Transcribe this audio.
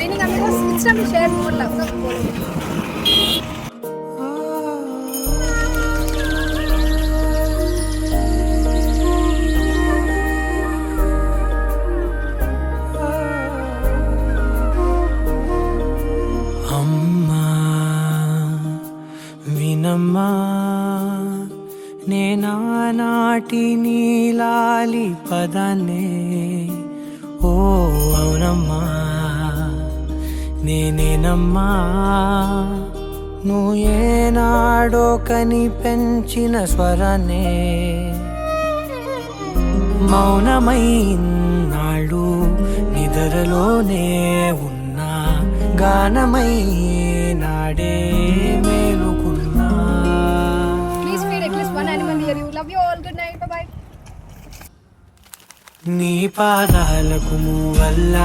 raining amigos. It's time to share more love. అమ్మా వినమ్మా నేనానాటి నీలాలి పదాన్నే ఓ అవునమ్మా నేనేనమ్మా నువ్వు ఏనాడో కని పెంచిన స్వరాన్నే మౌనమైనాళ్ళు నిద్రలోనే ఉన్నా గానమై నాడే మేలుకున్నా. Please feed at least one animal near you. Love you all. Good night. Bye bye. నీ పాదాలకు మూవల్ల